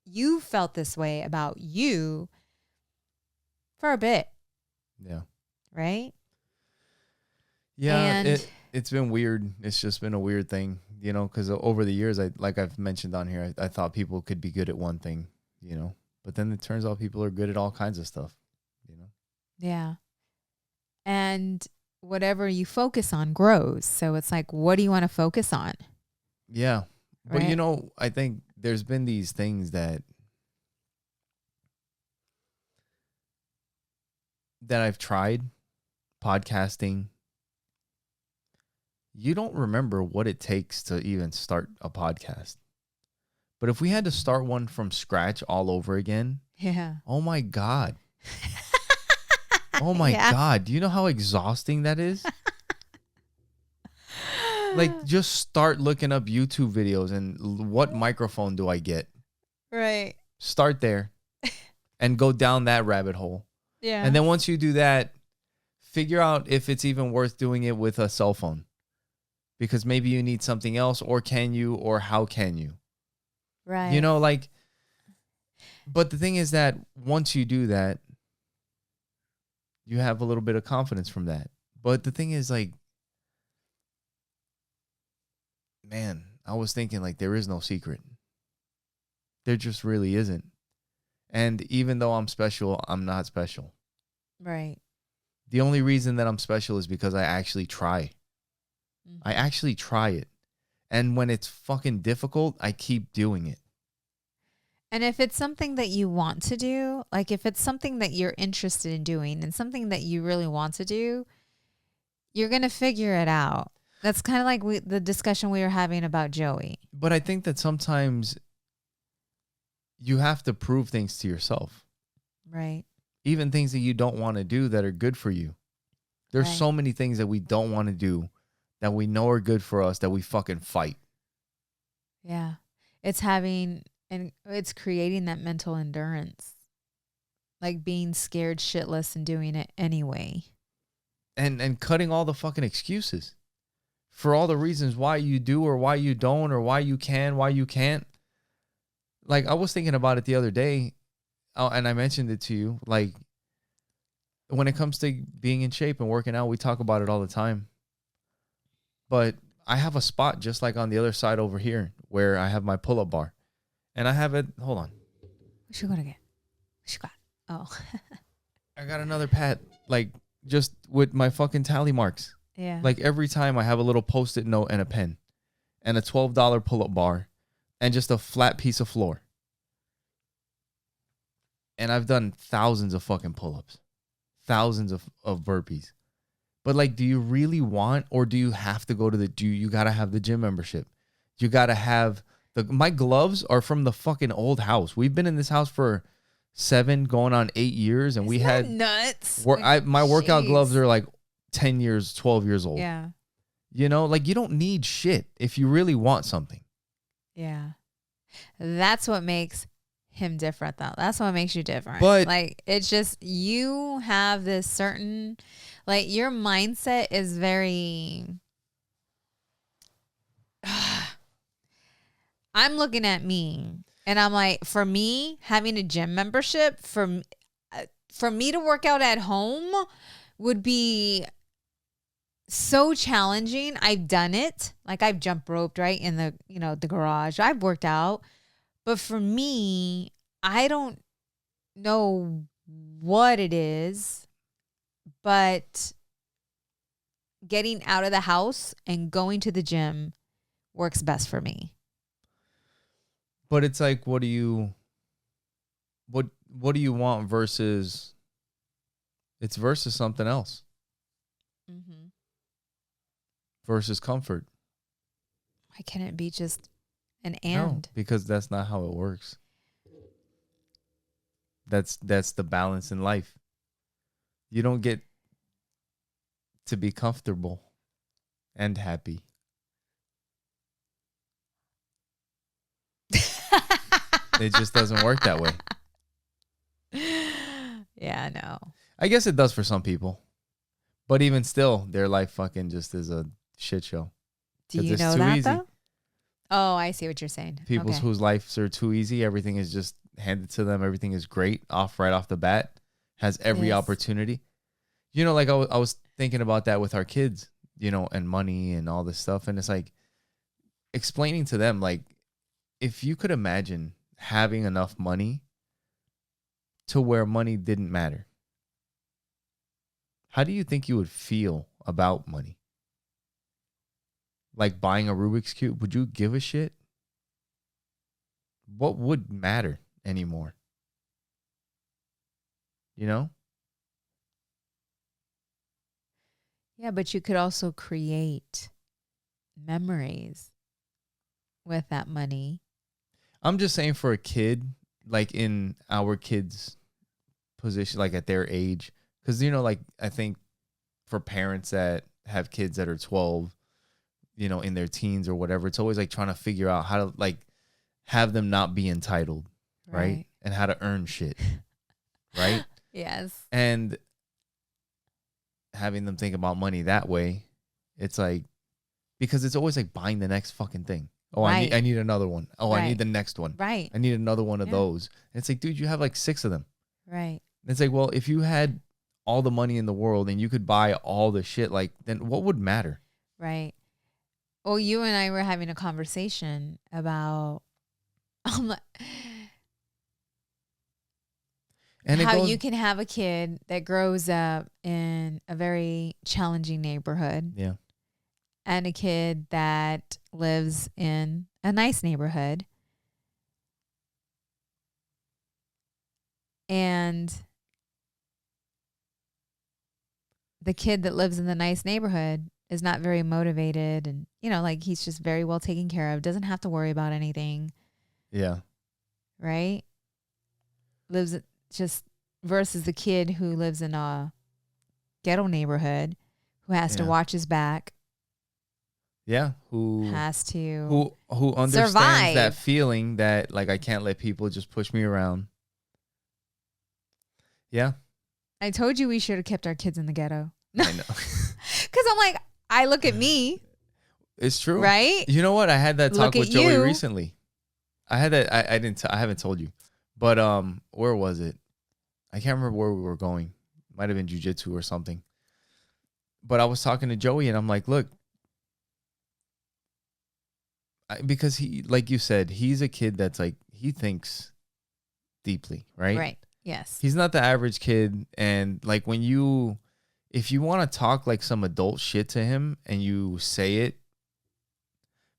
you felt this way about you for a bit. Yeah. Right? Yeah. And It's been weird. It's just been a weird thing, you know, because over the years, like I've mentioned on here, I thought people could be good at one thing, you know, but then it turns out people are good at all kinds of stuff, you know? yeah. And whatever you focus on grows. So it's like, what do you want to focus on? Yeah. But, Right? you know, I think there's been these things that I've tried, podcasting. You don't remember what it takes to even start a podcast. But if we had to start one from scratch all over again, Yeah. oh my God. Oh my God. Do you know how exhausting that is? Like, just start looking up YouTube videos and what microphone do I get? Right. Start there and go down that rabbit hole. Yeah. And then once you do that, figure out if it's even worth doing it with a cell phone. Because maybe you need something else, or can you, or how can you? Right. You know, like, but the thing is that once you do that, you have a little bit of confidence from that. But the thing is, like, man, I was thinking, like, there is no secret. There just really isn't. And even though I'm special, I'm not special. Right. The only reason that I'm special is because I actually try. Mm-hmm. I actually try it. And when it's fucking difficult, I keep doing it. And if it's something that you want to do, like if it's something that you're interested in doing and something that you really want to do, you're going to figure it out. That's kind of like the discussion we were having about Joey. But I think that sometimes you have to prove things to yourself. Right. Even things that you don't want to do that are good for you. There's Right. so many things that we don't want to do that we know are good for us that we fucking fight. Yeah. It's creating that mental endurance. Like being scared shitless and doing it anyway. And cutting all the fucking excuses for all the reasons why you do or why you don't or why you can, why you can't. Like, I was thinking about it the other day, and I mentioned it to you. Like, when it comes to being in shape and working out, we talk about it all the time. But I have a spot just like on the other side over here where I have my pull-up bar. And I have it, hold on. What you gonna get? What you got? Oh. I got another pad, like, just with my fucking tally marks. Yeah. Like, every time I have a little Post-it note and a pen and a $12 pull-up bar and just a flat piece of floor. And I've done thousands of fucking pull-ups, thousands of burpees. But, like, do you really want, or do you have to go to you got to have the gym membership? You got to have my gloves are from the fucking old house. We've been in this house for 7 going on 8 years. And Isn't we that had nuts. my workout Jeez. gloves are like 10 years, 12 years old. Yeah. You know, like, you don't need shit if you really want something. Yeah. That's what makes him different though. That's what makes you different. But like, it's just, you have this certain, like, your mindset is very, I'm looking at me and I'm like, for me, having a gym membership, for me to work out at home would be so challenging. I've done it. Like, I've jump roped right in the, the garage. I've worked out, But for me, I don't know what it is, but getting out of the house and going to the gym works best for me. But it's like, what do you want versus it's versus something else Mm-hmm. versus comfort. Why can't it be just an No, and? because that's not how it works. That's the balance in life. You don't get to be comfortable and happy. It just doesn't work that way. Yeah, no. I guess it does for some people. But even still, their life fucking just is a shit show. Do 'Cause you it's know too that easy. though? Oh, I see what you're saying. People's Okay. whose lives are too easy. Everything is just handed to them. Everything is great right off the bat. Has every Yes. opportunity. You know, like I was thinking about that with our kids, you know, and money and all this stuff. And it's like explaining to them, like, if you could imagine having enough money to where money didn't matter, how do you think you would feel about money? Like buying a Rubik's Cube, would you give a shit? What would matter anymore? You know? Yeah, but you could also create memories with that money. I'm just saying for a kid, like in our kids' position, like at their age, because, you know, like I think for parents that have kids that are 12, you know, in their teens or whatever, it's always like trying to figure out how to like have them not be entitled, right? And how to earn shit, right? Yes. And having them think about money that way, it's like, because it's always like buying the next fucking thing. Oh, Right. I need another one. Oh, I Right. need the next one. Right. I need another one of Yeah. those. And it's like, dude, you have like 6 of them. Right. It's like, well, if you had all the money in the world and you could buy all the shit, like, then what would matter? Right. Well, you and I were having a conversation about And it how goes, you can have a kid that grows up in a very challenging neighborhood yeah, and a kid that lives in a nice neighborhood. And the kid that lives in the nice neighborhood is not very motivated and, you know, like he's just very well taken care of, doesn't have to worry about anything, yeah, right? Lives just versus the kid who lives in a ghetto neighborhood who has to yeah, watch his back, yeah. has to Who understands that survive. feeling that like I can't let people just push me around. Yeah, I told you we should have kept our kids in the ghetto. I know. Because I'm like, I look at me, It's true. right? You know what? I had that talk Look at with Joey you. recently. I had that. I didn't. I haven't told you, but where was it? I can't remember where we were going. Might have been jujitsu or something. But I was talking to Joey, and I'm like, look, because he, like you said, he's a kid that's like he thinks deeply, right? Right. Yes. He's not the average kid, and like if you want to talk like some adult shit to him, and you say it,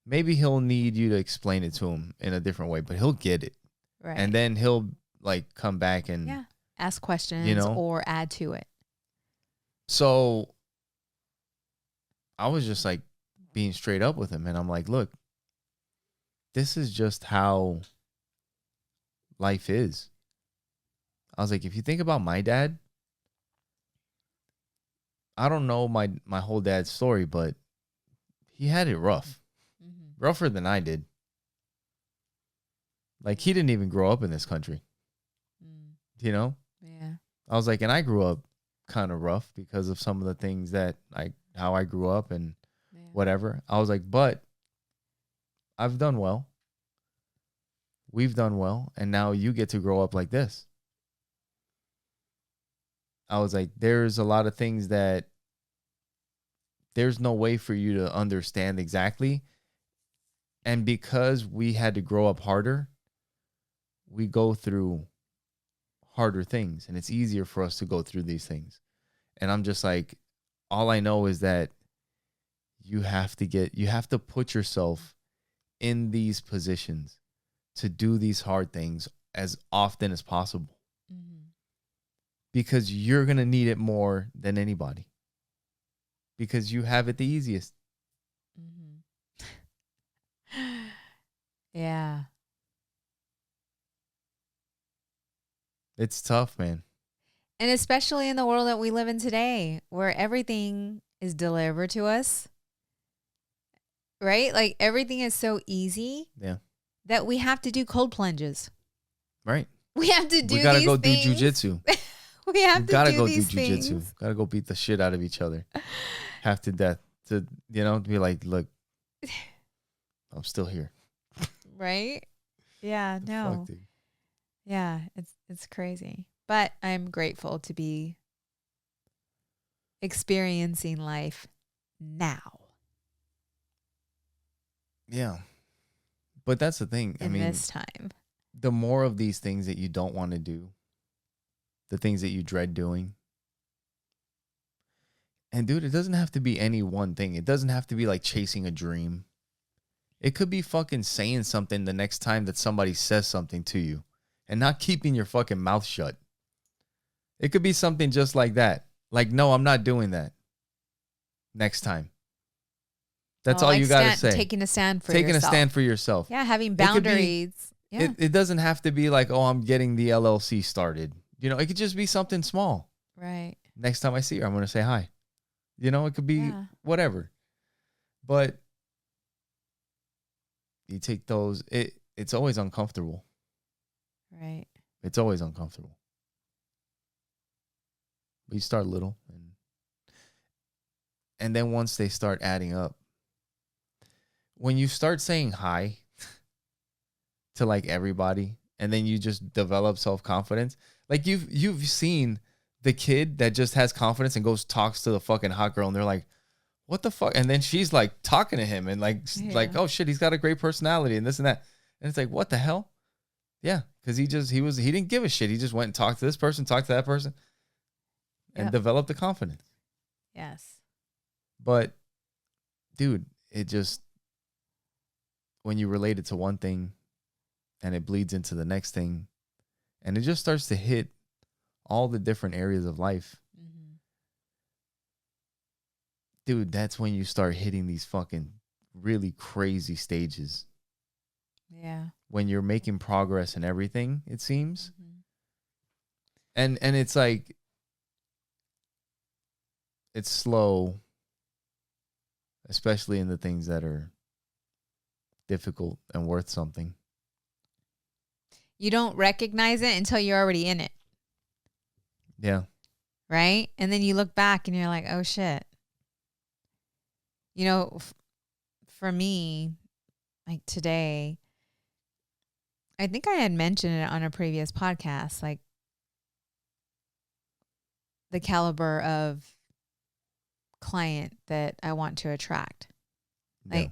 maybe he'll need you to explain it to him in a different way, but he'll get it. Right. And then he'll like come back and, ask questions, you know, or add to it. so I was just like being straight up with him. And I'm like, look, this is just how life is. I was like, if you think about my dad, I don't know my whole dad's story, but he had it rough, rougher than I did. Like he didn't even grow up in this country, you know? Yeah. I was like, and I grew up kind of rough because of some of the things that how I grew up and whatever. I was like, but I've done well. We've done well. And now you get to grow up like this. I was like, there's a lot of things that there's no way for you to understand exactly. And because we had to grow up harder, we go through harder things, and it's easier for us to go through these things. And I'm just like, all I know is that you have to put yourself in these positions to do these hard things as often as possible, because you're going to need it more than anybody, because you have it the easiest. Yeah. It's tough, man. And especially in the world that we live in today, where everything is delivered to us, right? Like everything is so easy that we have to do cold plunges. Right. We have to do We gotta these go things. do jujitsu. We have to do go these do jujitsu. things. Gotta go beat the shit out of each other. Half to death. To, be like, look, I'm still here. Right? Yeah, no. Fuck, dude. Yeah, it's crazy. But I'm grateful to be experiencing life now. Yeah. But that's the thing. In this time. The more of these things that you don't want to do, the things that you dread doing. And dude, it doesn't have to be any one thing. It doesn't have to be like chasing a dream. It could be fucking saying something the next time that somebody says something to you and not keeping your fucking mouth shut. It could be something just like that. Like, no, I'm not doing that next time. That's all you got to say. Taking a stand for yourself. Taking a stand for yourself. Yeah, having boundaries. It doesn't have to be like, oh, I'm getting the LLC started. It could just be something small. Right. Next time I see her, I'm going to say hi. It could be whatever. But you take those, it's always uncomfortable. Right. It's always uncomfortable. But you start little. And then once they start adding up, when you start saying hi to like everybody, and then you just develop self-confidence, like you've seen the kid that just has confidence and goes talks to the fucking hot girl, and they're like, what the fuck? And then she's like talking to him and like, oh shit, he's got a great personality and this and that. And it's like, what the hell? Yeah. Cause he didn't give a shit. He just went and talked to this person, talked to that person, and developed the confidence. Yes. But dude, it just, when you relate it to one thing and it bleeds into the next thing, and it just starts to hit all the different areas of life. Dude, that's when you start hitting these fucking really crazy stages. Yeah. When you're making progress in everything, it seems. And it's like, it's slow, especially in the things that are difficult and worth something. You don't recognize it until you're already in it. Yeah. Right? And then you look back and you're like, oh shit. For me, like today, I think I had mentioned it on a previous podcast, like the caliber of client that I want to attract. Like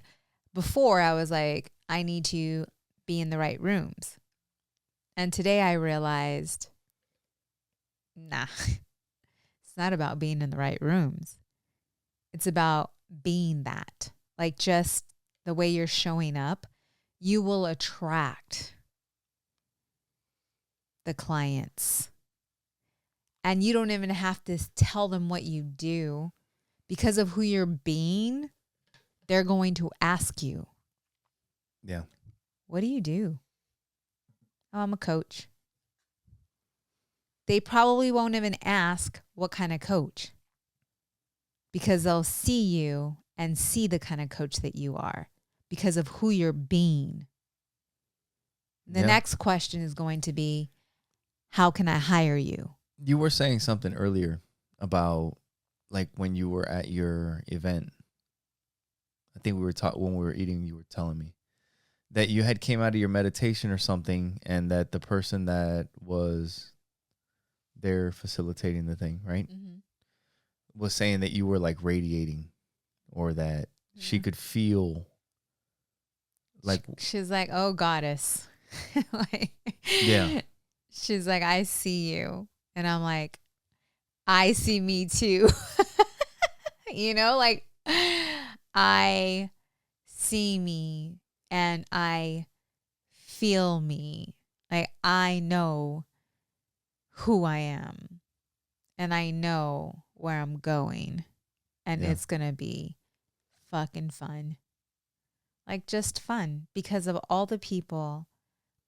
before I was like, I need to be in the right rooms. And today I realized, nah, it's not about being in the right rooms. It's about being that. Like just the way you're showing up, you will attract the clients. And you don't even have to tell them what you do. Because of who you're being, they're going to ask you. Yeah. What do you do? Oh, I'm a coach. They probably won't even ask what kind of coach, because they'll see you and see the kind of coach that you are because of who you're being. The next question is going to be, how can I hire you? You were saying something earlier about like when you were at your event. I think we were when we were eating, you were telling me that you had came out of your meditation or something, and that the person that was there facilitating the thing, right, was saying that you were like radiating, or that she could feel like, she's like, oh, goddess. Like, Yeah. she's like, I see you. And I'm like, I see me too. Like I see me and I feel me. Like I know who I am and I know where I'm going and Yeah. it's going to be fucking fun. Like just fun because of all the people,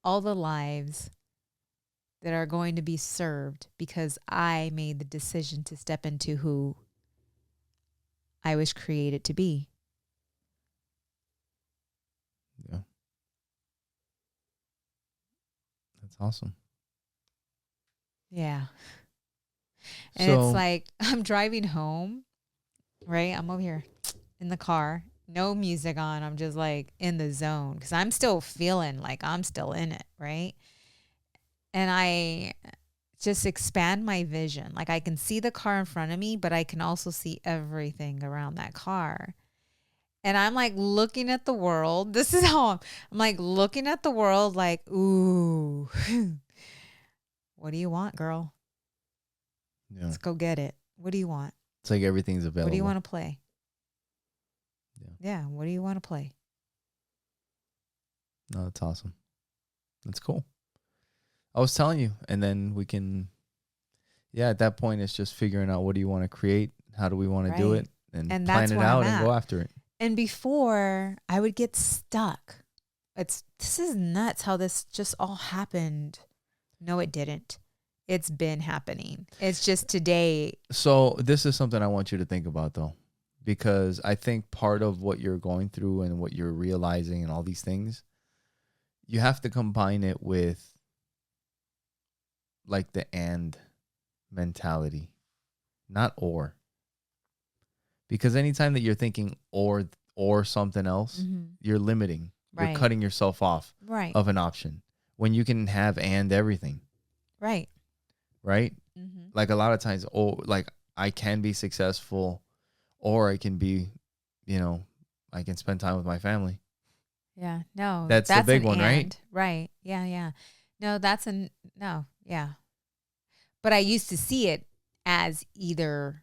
all the lives that are going to be served because I made the decision to step into who I was created to be. Yeah. That's awesome. Yeah. And it's So, like I'm driving home, right? I'm over here in the car, no music on. I'm just like in the zone because I'm still feeling like I'm still in it, right? And I just expand my vision. Like I can see the car in front of me, but I can also see everything around that car. And I'm like looking at the world. This is how I'm like looking at the world like, ooh, what do you want, girl? yeah. Let's go get it. What do you want? It's like everything's What do you available. want to play? Yeah. Yeah, what do you want to play? No, that's awesome. That's cool. I was telling you, and then we can, yeah, at that point, it's just figuring out what do you want to create? How do we want to do Right. it? And And plan that's it where I'm out and go at. after it. And before I would get stuck. This is nuts how this just all happened. No, it didn't. It's been happening. It's just today. So, this is something I want you to think about, though, because I think part of what you're going through and what you're realizing and all these things, you have to combine it with like the and mentality, not or. Because anytime that you're thinking or something else, you're limiting. You're Right. cutting yourself off Right. of an option when you can have and everything, Right. right? Mm-hmm. Like a lot of times, oh, like I can be successful or I can be, I can spend time with my family. Yeah. No, That's the that's big an one, right? and. Right. Yeah. Yeah. No, that's an no. Yeah. But I used to see it as either,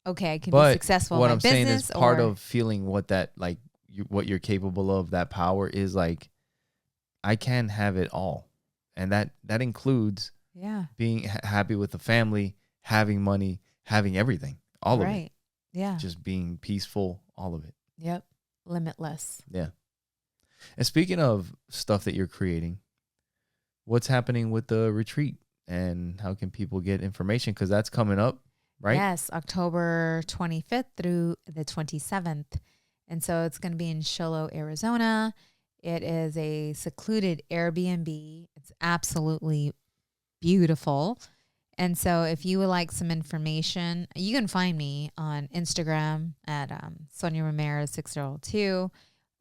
okay, I can be But successful in what my I'm saying is business part or, of feeling what that like what you're capable of, that power is like I can have it all. And that includes yeah. being happy with the family, having money, having everything, all of it, Right. Yeah. just being peaceful, all of it. Yep. Limitless. Yeah. And speaking of stuff that you're creating, what's happening with the retreat and how can people get information? Because that's coming up, right? Yes, October 25th through the 27th. And so it's going to be in Sholo, Arizona. It is a secluded Airbnb. It's absolutely beautiful. And so if you would like some information, you can find me on Instagram at Sonia Ramirez 602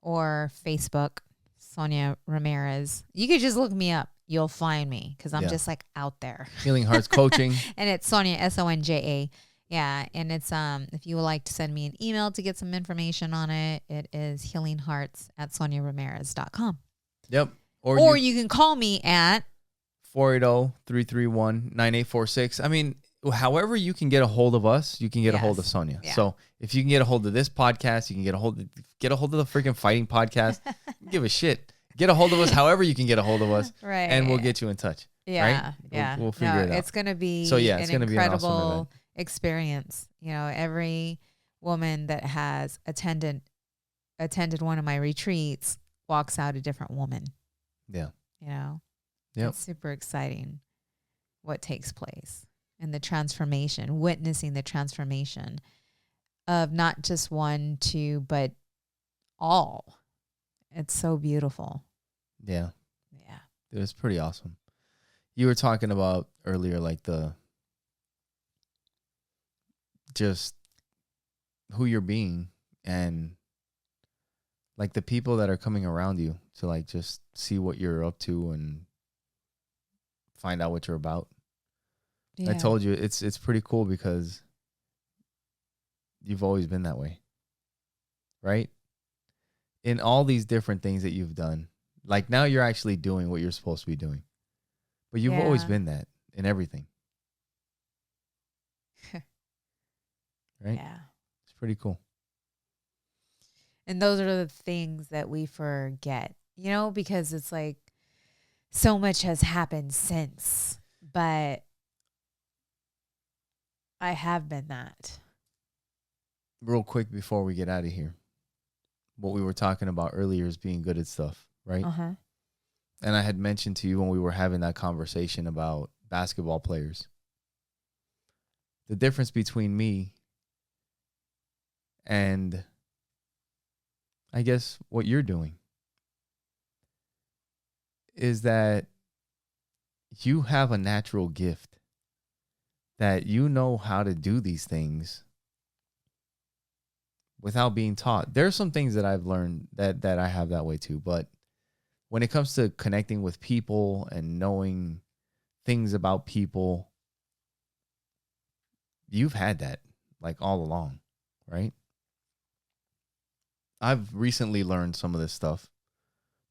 or Facebook, Sonia Ramirez. You could just look me up. You'll find me because I'm Yeah. just like out there. Healing Hearts Coaching. And it's Sonia, Sonja. Yeah. And it's if you would like to send me an email to get some information on it, it is healinghearts@soniaramirez.com. Yep. Or you can call me at 480-331-9846. I mean, however you can get a hold of us, you can get a hold of Yes. Sonia. Yeah. So if you can get a hold of this podcast, you can get a hold of the freaking fighting podcast. Give a shit. Get a hold of us however you can get a hold of us. Right. And we'll get you in touch. Yeah. Right? Yeah. We'll figure it out. It's going to be So, yeah, it's an gonna be an awesome incredible event. experience. Every woman that has attended one of my retreats walks out a different woman. Yeah. Yep. It's super exciting what takes place and the transformation, witnessing the transformation of not just one, two, but all. It's so beautiful. Yeah. Yeah. It was pretty awesome. You were talking about earlier, like just who you're being and like the people that are coming around you to like just see what you're up to and find out what you're about. Yeah. I told you it's pretty cool because you've always been that way, right? In all these different things that you've done, Like now you're actually doing what you're supposed to be doing. But you've always Yeah. been that in everything. Right? Yeah. It's pretty cool. And those are the things that we forget, you know, because it's like so much has happened since, but I have been that. Real quick before we get out of here. What we were talking about earlier is being good at stuff, right? Uh-huh. And I had mentioned to you when we were having that conversation about basketball players. The difference between me and I guess what you're doing is that you have a natural gift that you know how to do these things without being taught. There are some things that I've learned that I have that way too, but when it comes to connecting with people and knowing things about people, you've had that like all along, right? I've recently learned some of this stuff,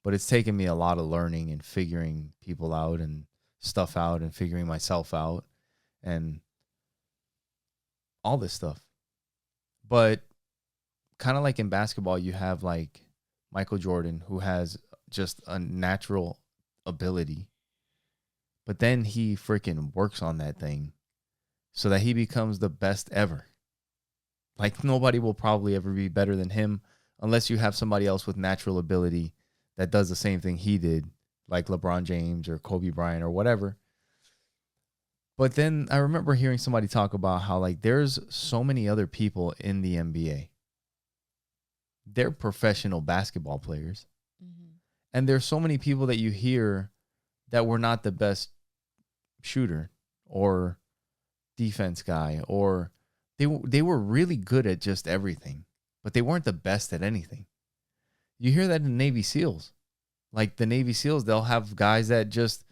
but it's taken me a lot of learning and figuring people out and stuff out and figuring myself out and all this stuff. But kind of like in basketball, you have like Michael Jordan, who has just a natural ability, but then he freaking works on that thing so that he becomes the best ever. Like nobody will probably ever be better than him unless you have somebody else with natural ability that does the same thing he did, like LeBron James or Kobe Bryant or whatever. But then I remember hearing somebody talk about how like there's so many other people in the NBA. They're professional basketball players. Mm-hmm. And there's so many people that you hear that were not the best shooter or defense guy, or they were really good at just everything, but they weren't the best at anything. You hear that in Navy SEALs. Like the Navy SEALs, they'll have guys that just,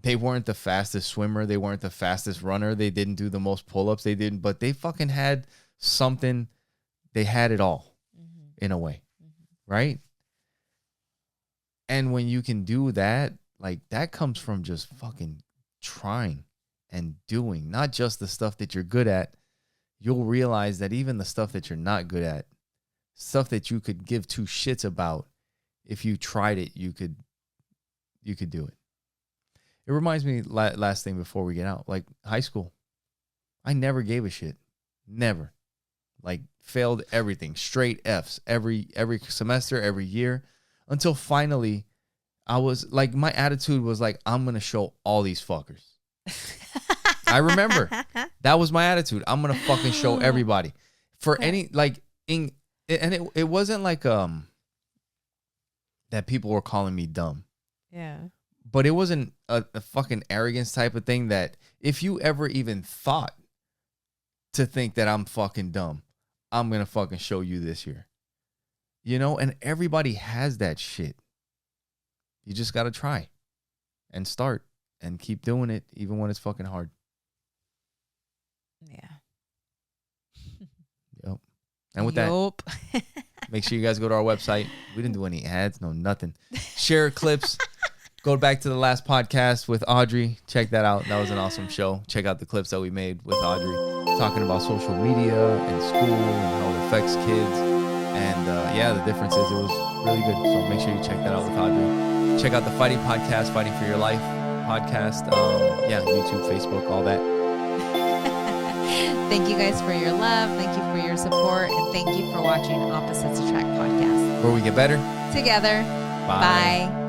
they weren't the fastest swimmer. They weren't the fastest runner. They didn't do the most pull-ups. They didn't, but they fucking had something. They had it all in a way, right? And when you can do that, like that comes from just fucking trying and doing, not just the stuff that you're good at. You'll realize that even the stuff that you're not good at, stuff that you could give two shits about, if you tried it, you could do it. It reminds me, last thing before we get out, like high school. I never gave a shit. Never. Like failed everything, straight Fs every semester, every year, until finally I was like, my attitude was like, I'm going to show all these fuckers. I remember that was my attitude. I'm going to fucking show everybody for any, like and it wasn't like, that people were calling me dumb. Yeah. But it wasn't a fucking arrogance type of thing that if you ever even thought to think that I'm fucking dumb, I'm going to fucking show you this year. You know, and everybody has that shit. You just got to try and start and keep doing it even when it's fucking hard. Yeah. Yep. And with that, make sure you guys go to our website. We didn't do any ads, no nothing. Share clips. Go back to the last podcast with Audrey. Check that out. That was an awesome show. Check out the clips that we made with Audrey talking about social media and school and how it affects kids. And yeah, the difference is it was really good. So make sure you check that out with Audrey. Check out the Fighting Podcast, Fighting for Your Life podcast. Yeah, YouTube, Facebook, all that. Thank you guys for your love. Thank you for your support. And thank you for watching Opposites Attract podcast. Where we get better together. Bye.